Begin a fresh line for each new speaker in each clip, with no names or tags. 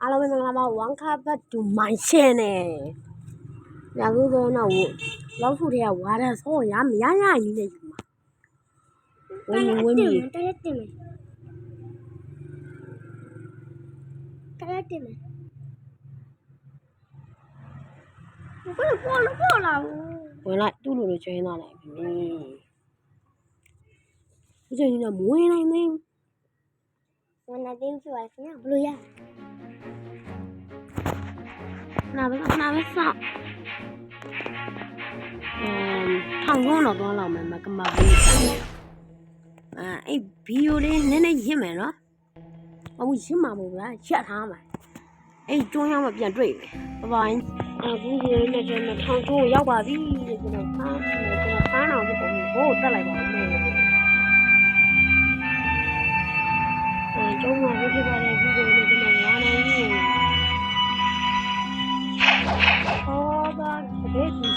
အားလုံးပဲမင်္ဂလာပါဝမ်ခါဘတ်တူမိုင်းရှင်းနေညကူတော့လောက်ခုတည်းကဝါရဆောရမရရကြီးနေယူမှာဝင်းတက်လက်တင်မယ်ပေါ်လာဝင်လိုက်သူ့လိုလိုကျွင်းသွားလိုက်ပြီဒီချိန်ကမဝင်နိုင်သေးဘူးဝင်နိုင်သေးဘူးဆိုရင်ဘလို့ရနာပဲဆောက်ထောင်တော့တော့လောက်မယ်မကမဘူးအဲ့ဗီဒီယိုလေးနည်းနည်းရင့်မယ်နော်အမှုရင့်မှာမဟုတ်လားရက်ထားမှာအဲ့ကျွန်းရောက်မှပြန်တွေ့မယ်ဘိုင်းအခုရေနဲ့ကျွန်တော်ထောင်ချိုးရောက်ပါပြီကျွန်တော်ဖမ်းအောင်ဒီပုံကိုတက်လိုက်ပါဦးကျုံးမှာဖြစ်ပါလေဗီဒီယိုလေးကျွန်တော်လာနိုင်ပြီဟောပါဘယ်ဒီ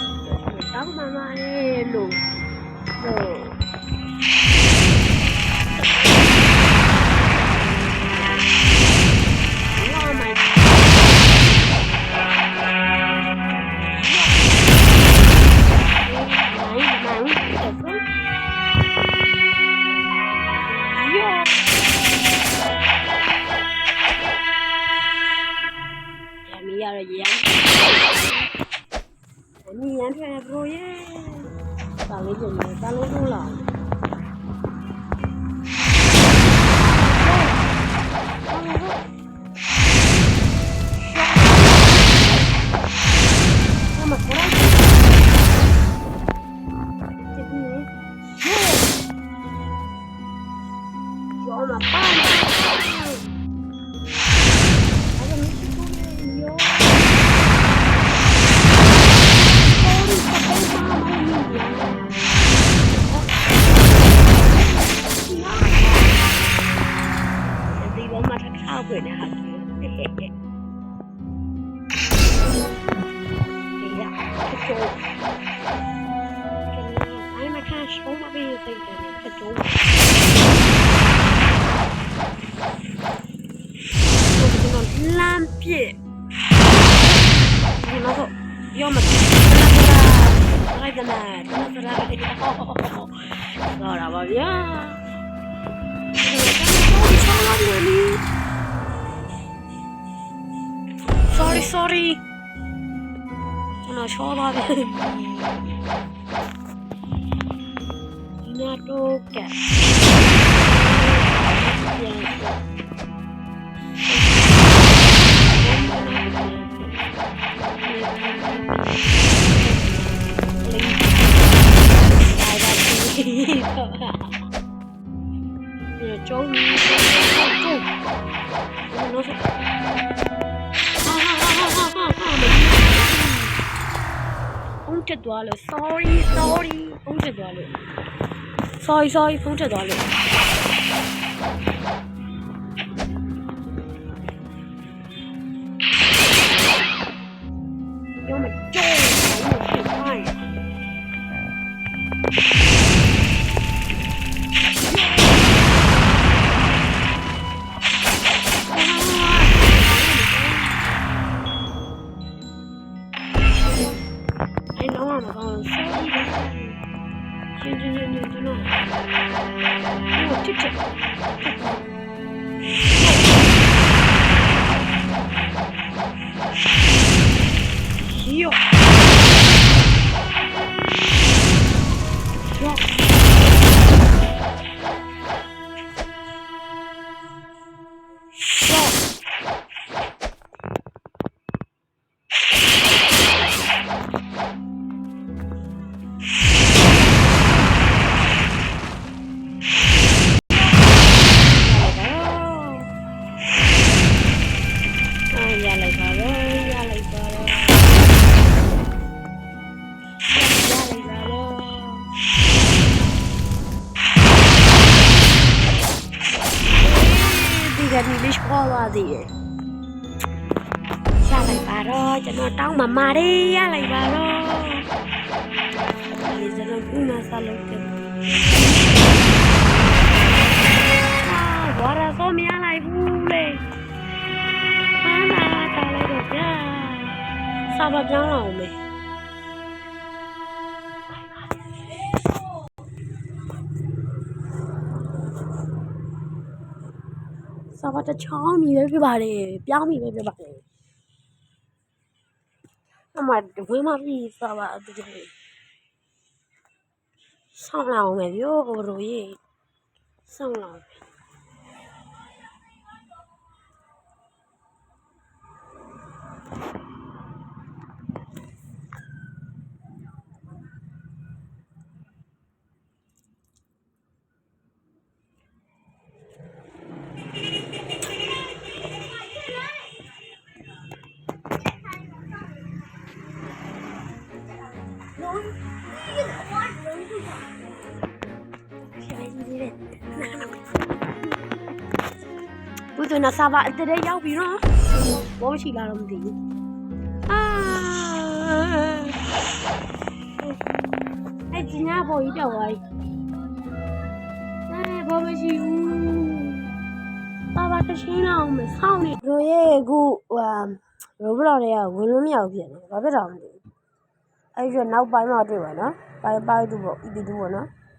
တောင်းမှမလေးလို့你眼皮不耶？打雷针的，打雷中了。对的哈，嘿嘿嘿。哎呀，这中，哎妈看手嘛被这个这中，我这个蓝笔，你那个要么来着呢，真的是来着，好了吧呀。Sorry. ကျွန်တော်ချောသွားပြီနာတော့ကဲကျုံးဖုန်းတက်သွားလို့ sorry ဖုန်းတက်သွားလို့ sorry ဖုန်းတက်သွားလို့要么中我去看ဒီလေးပေါ်လာသေးတယ်ရလိုက်ပါတော့ကျွန်တော်တောင်းမှမာတယ်ရလိုက်ပါတော့ဒီစလုံးကနာဆလုပ်တယ်ဘာရဆိုမရလိုက်ဘူးလေဟာ စာပါပြောင်းလာအောင်မယ်စာပါတစ်ချောင်းမြည်ပဲဖြစ်ပါတယ်ပြောင်းမြည်ပဲဖြစ်ပါတယ်အမဝင်းမပြီစာပါအတူတူဆောင်းလာအောင်မယ်ပြောဘရိုကြီးဆောင်းလာအောင်ဘုသူနာစာပါအတည်းရောက်ပြီနော်ဘောရှိလာတော့မသိဘူးအဲ့ဒီညာဘောကြီးတော့ဝိုင်းဘောမရှိဘူးစာပါတစ်ချင်းလောက်မဆောင်းနေတို့ရဲ့အခုရိုဘလော့တွေကဝင်လို့မရဘူးဖြစ်နေဘာဖြစ်တော့မသိဘူးအဲ့ဒီနောက်ပိုင်းမှတွေ့ပါနော်ပိုင်းတူပေါ့ EP2 ပေါ့နော်